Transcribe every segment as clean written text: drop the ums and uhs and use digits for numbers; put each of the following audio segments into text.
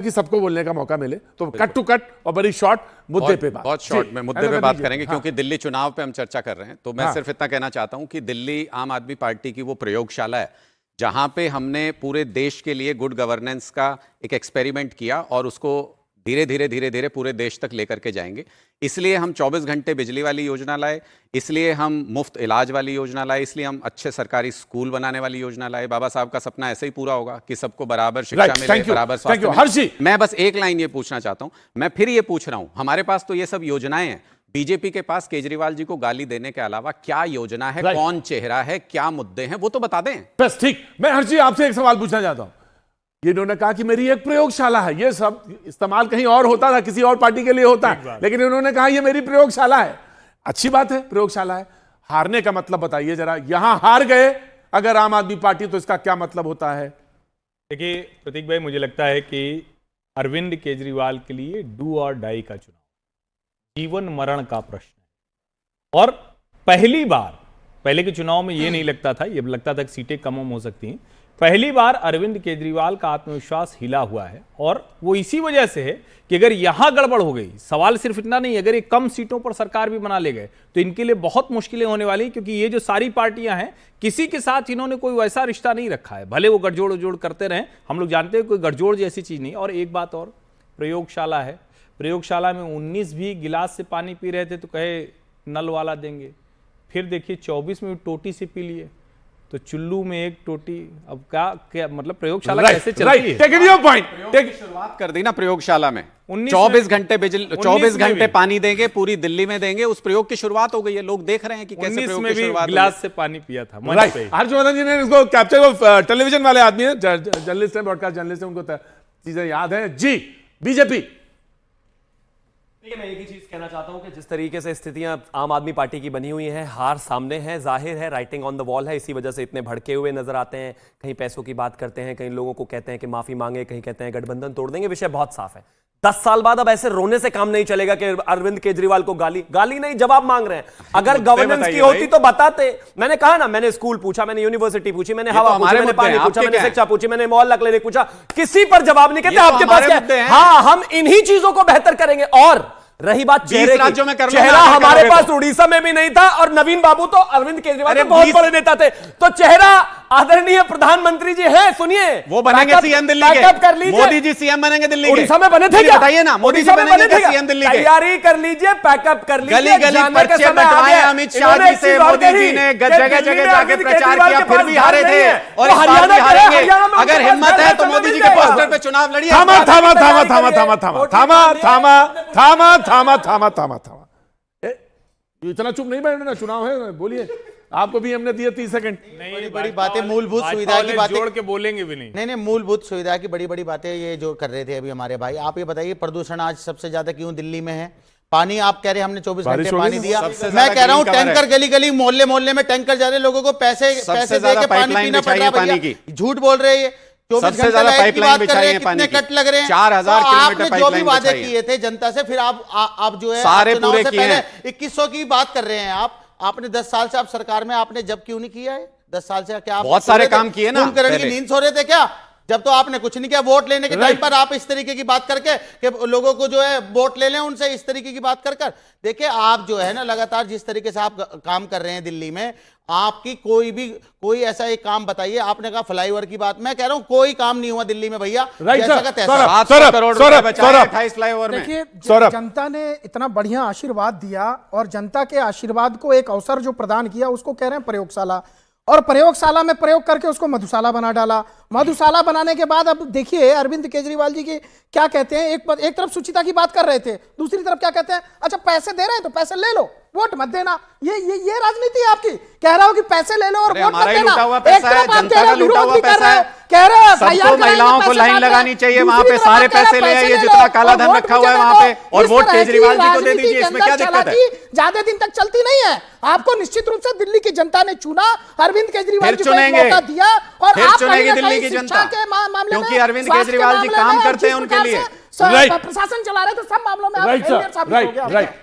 कि सबको बोलने का मौका मिले, तो कट टू कट और बड़ी शॉर्ट मुद्दे पे बात, बहुत शॉर्ट में मुद्दे पे बात करेंगे। हाँ। क्योंकि दिल्ली चुनाव पे हम चर्चा कर रहे हैं, तो मैं हाँ। सिर्फ इतना कहना चाहता हूं कि दिल्ली आम आदमी पार्टी की वो प्रयोगशाला है जहां पे हमने पूरे देश के लिए गुड गवर्नेंस का एक एक्सपेरिमेंट किया और उसको धीरे धीरे पूरे देश तक लेकर के जाएंगे। इसलिए हम 24 घंटे बिजली वाली योजना लाए, इसलिए हम मुफ्त इलाज वाली योजना लाए, इसलिए हम अच्छे सरकारी स्कूल बनाने वाली योजना लाए। बाबा साहब का सपना ऐसे ही पूरा होगा कि सबको बराबर शिक्षा मिले, बराबर स्वास्थ्य मिले। मैं बस एक लाइन ये पूछना चाहता हूं, मैं फिर ये पूछ रहा हूं, हमारे पास तो ये सब योजनाएं हैं, बीजेपी के पास केजरीवाल जी को गाली देने के अलावा क्या योजना है, कौन चेहरा है, क्या मुद्दे हैं, वो तो बता दें। बस ठीक। मैं हर्षी आपसे एक सवाल पूछना चाहता हूं। ये इन्होंने कहा कि मेरी एक प्रयोगशाला है, ये सब इस्तेमाल कहीं और होता था, किसी और पार्टी के लिए होता है, लेकिन इन्होंने कहा ये मेरी प्रयोगशाला है। अच्छी बात है, प्रयोगशाला है। हारने का मतलब बताइए जरा, यहां हार गए अगर आम आदमी पार्टी, तो इसका क्या मतलब होता है? देखिए प्रतीक भाई, मुझे लगता है कि अरविंद केजरीवाल के लिए डू और डाई का चुनाव, जीवन मरण का प्रश्न है। और पहली बार, पहले के चुनाव में ये नहीं लगता था, ये लगता था कि सीटें कम हो सकती हैं। पहली बार अरविंद केजरीवाल का आत्मविश्वास हिला हुआ है, और वो इसी वजह से है कि अगर यहां गड़बड़ हो गई, सवाल सिर्फ इतना नहीं, अगर ये कम सीटों पर सरकार भी बना ले गए तो इनके लिए बहुत मुश्किलें होने वाली, क्योंकि ये जो सारी पार्टियां हैं, किसी के साथ इन्होंने कोई वैसा रिश्ता नहीं रखा है। भले वो गठजोड़ उजोड़ करते रहे, हम लोग जानते हैं कोई गठजोड़ जैसी चीज नहीं। और एक बात और, प्रयोगशाला है, प्रयोगशाला में 19 भी गिलास से पानी पी रहे थे तो कहे नल वाला देंगे, फिर देखिए 24 में टोटी से पी लिए, तो चुल्लू में एक टोटी। अब क्या मतलब प्रयोगशाला कैसे चलती है? शुरुआत कर दी ना प्रयोगशाला में, 24 घंटे बिजली, 24 घंटे पानी देंगे, पूरी दिल्ली में देंगे, उस प्रयोग की शुरुआत हो गई है। लोग देख रहे हैं कि कैसे प्रयोग की शुरुआत। गिलास से पानी पिया था। हर्षवर्धन जी ने इसको कैप्चर, वो टेलीविजन वाले आदमी है, जर्नलिस्ट है, ब्रॉडकास्ट जर्नलिस्ट है, उनको चीजें याद है जी। बीजेपी, मैं एक ही चीज कहना चाहता हूं कि जिस तरीके से स्थितियां आम आदमी पार्टी की बनी हुई हैं, हार सामने है, जाहिर है, राइटिंग ऑन द वॉल है, इसी वजह से इतने भड़के हुए नजर आते हैं। कहीं पैसों की बात करते हैं, कहीं लोगों को कहते हैं कि माफी मांगे, कहीं कहते हैं गठबंधन तोड़ देंगे। विषय बहुत साफ है। 10 साल बाद अब ऐसे रोने से काम नहीं चलेगा कि अरविंद केजरीवाल को गाली नहीं, जवाब मांग रहे हैं। अगर गवर्नेंस की होती तो बताते। मैंने कहा ना, मैंने स्कूल पूछा, मैंने यूनिवर्सिटी पूछी, मैंने हवा पूछी, मैंने पानी पूछा, मैंने शिक्षा पूछी, मैंने मोहल्ला क्लिनिक पूछा, किसी पर जवाब नहीं। कहते आपके पास क्या है? हाँ, हम इन्हीं चीजों को बेहतर करेंगे। और रही बात चेहरे की, चेहरा हमारे पास उड़ीसा में भी नहीं था, और नवीन बाबू तो अरविंद केजरीवाल के बहुत बड़े नेता थे। तो चेहरा आदरणीय प्रधानमंत्री जी हैं, सुनिए, वो बनेंगे सीएम दिल्ली के। कर लीजिए, मोदी जी सीएम बनेंगे दिल्ली के। उड़ीसा में बने थे क्या? बताइए ना, मोदी जी बनेंगे सीएम दिल्ली के। तैयारी कर लीजिए, पैकअप कर लीजिए। गली गली पर्चे बंटवाए अमित शाह जी से, मोदी जी ने जगह जगह जाके प्रचार किया, फिर भी हारे थे, और इस बार भी हारेंगे। अगर हिम्मत है तो मोदी जी के पोस्टर पे चुनाव लड़िए। इतना चुप नहीं बैठना, चुनाव है, बोलिए। आपको भी हमने दिए 30 सेकंड। बड़ी बड़ी बातें, मूलभूत सुविधा की बातें जोड़ के बोलेंगे भी नहीं। नहीं, मूलभूत सुविधा की बड़ी बड़ी बातें ये जो कर रहे थे अभी हमारे भाई। आप ये बताइए, प्रदूषण आज सबसे ज्यादा क्यों दिल्ली में है? पानी आप कह रहे हैं हमने 24 घंटे पानी दिया, मैं कह रहा हूं टैंकर गली गली मोहल्ले मोहल्ले में टैंकर जा रहे, लोगों को पैसे दे के पानी पीना पड़ रहा है। झूठ बोल रहे हैं। 24 घंटे लाइट की बात कर रहे हैं, कितने कट लग रहे हैं? 4000 आपने जो भी वादे किए थे जनता से, फिर आप जो है सारे चुनाव पूरे से किए पहले हैं। 2100 की बात कर रहे हैं आपने 10 साल से आप सरकार में, आपने जब क्यों नहीं किया है? 10 साल से क्या आप बहुत सारे काम किए ना? कुंभकर्ण की नींद सो रहे थे क्या? जब तो आपने कुछ नहीं किया। वोट लेने के टाइम पर आप इस तरीके की बात करके कि लोगों को जो है वोट ले लें उनसे, इस तरीके की बात कर देखिए, आप जो है ना लगातार जिस तरीके से आप काम कर रहे हैं दिल्ली में, आपकी कोई ऐसा एक काम बताइए। आपने कहा फ्लाईओवर की बात, मैं कह रहा हूं कोई काम नहीं हुआ दिल्ली में भैया। जैसा का तैसा 700 करोड़ रुपए बचाए 28 फ्लाईओवर में। देखिए, जनता ने इतना बढ़िया आशीर्वाद दिया, और जनता के आशीर्वाद को एक अवसर जो प्रदान किया, उसको कह रहे हैं प्रयोगशाला। और प्रयोगशाला में प्रयोग करके उसको मधुशाला बना डाला। मधुशाला बनाने के बाद अब देखिए अरविंद केजरीवाल जी की क्या कहते हैं। एक तरफ सुचिता की बात कर रहे थे, दूसरी तरफ क्या कहते हैं, अच्छा पैसे दे रहे हैं तो पैसे ले लो, वोट मत देना। ये राजनीति है आपकी। कह रहा हूं कि पैसे ले लो और वोट मत देना। एक तरफ आप कह रहे हो विरोध भी कर रहे हो, कह रहे हो सबको महिलाओं को लाइन लगानी चाहिए, वहां पे सारे पैसे ले आइए, जितना काला धन रखा हुआ है वहां पे, और वोट केजरीवाल जी को दे दीजिए। इसमें क्या दिक्कत है? ज्यादा दिन तक चलती नहीं है। आपको निश्चित रूप से दिल्ली की जनता ने चुना, अरविंद केजरीवाल जी को मौका दिया, और आप चुनेंगे दिल्ली की जनता, क्योंकि अरविंद केजरीवाल जी काम करते हैं उनके लिए, प्रशासन चला रहे, तो सब मामलों में राइट।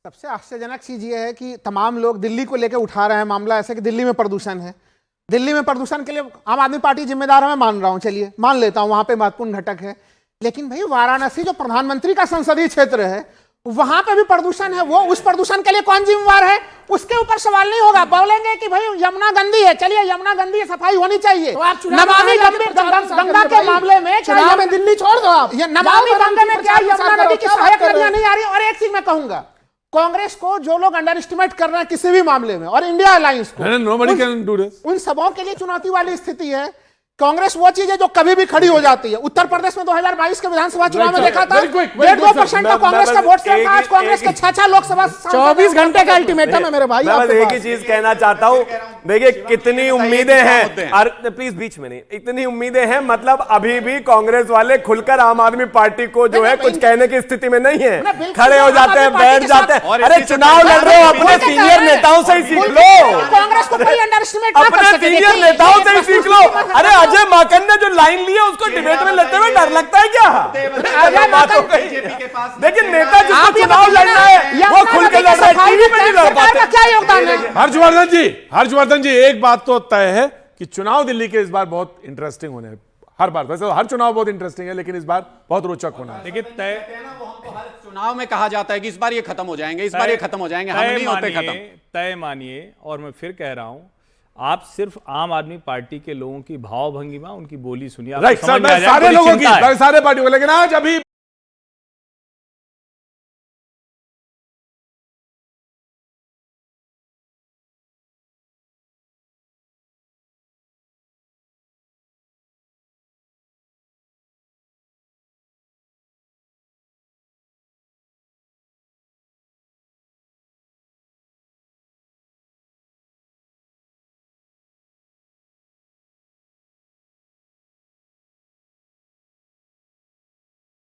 सबसे आश्चर्यजनक चीज ये है कि तमाम लोग दिल्ली को लेकर उठा रहे हैं मामला ऐसे कि दिल्ली में प्रदूषण है। दिल्ली में प्रदूषण के लिए आम आदमी पार्टी जिम्मेदार है, मैं मान रहा हूं, चलिए मान लेता हूं, वहां पे महत्वपूर्ण घटक है। लेकिन भाई वाराणसी जो प्रधानमंत्री का संसदीय क्षेत्र है वहां पे भी प्रदूषण है, वो उस प्रदूषण के लिए कौन जिम्मेवार है? उसके ऊपर सवाल नहीं होगा। बोलेंगे कि भाई यमुना गंदी है, चलिए यमुना गंदी है, सफाई होनी चाहिए। तो आप चुनाव नमामि में गंगा के मामले में चुनाव में दिल्ली छोड़ दो आप। ये नमामि गंगा में क्या यमुना नदी की सहायक नदियां नहीं आ रही? और एक चीज मैं कहूंगा, कांग्रेस को जो लोग अंडर एस्टिमेट कर रहे हैं किसी भी मामले में, और इंडिया अलायंस को, nobody can do this. उन सबों के लिए चुनौती वाली स्थिति है। कांग्रेस वो चीज है जो कभी भी खड़ी हो जाती है। उत्तर प्रदेश में 2022 के विधानसभा चुनाव में देखा था, 1.5% का कांग्रेस का वोट शेयर था। आज कांग्रेस के 6 लोकसभा 24 घंटे का अल्टीमेटम है मेरे भाई। मैं बस एक ही चीज कहना चाहता हूं, देखिए कितनी उम्मीदें हैं, प्लीज बीच में नहीं, इतनी उम्मीदें हैं, मतलब अभी भी कांग्रेस वाले खुलकर आम आदमी पार्टी को जो है कुछ कहने की स्थिति में नहीं है, खड़े हो जाते हैं, बैठ जाते हैं। अरे चुनाव लड़ रहे हो, अपने सीनियर नेताओं से ही सीख लो, कांग्रेस को कोई अंडर एस्टिमेट ना कर अपने सके। सीनियर नेताओं से ही सीख लो। अरे अजय माकन ने जो लाइन ली है उसको डिबेट में लेते हुए डर लगता है क्या? देखिए नेता जिसको चुनाव लड़ना है वो खुल के लड़ रहा है, टीवी में नहीं लड़ पाते। क्या योगदान है? हर्षवर्धन जी एक बात तो तय है कि चुनाव दिल्ली के इस बार बहुत इंटरेस्टिंग होने हैं। हर बार, वैसे तो हर चुनाव बहुत इंटरेस्टिंग है, लेकिन इस बार बहुत रोचक होना है। देखिए तय चुनाव में कहा जाता है कि इस बार ये खत्म हो जाएंगे, इस बार ये खत्म हो जाएंगे, हम नहीं होते खत्म। तय मानिए, और मैं फिर कह रहा हूं, आप सिर्फ आम आदमी पार्टी के लोगों की भाव भंगिमा, उनकी बोली सुनिए, आपको राइट, समझ में आ जाएगा, सारे बड़ी लोगों चिंता है। की, सारे पार्टियों को, लेकिन आज अभी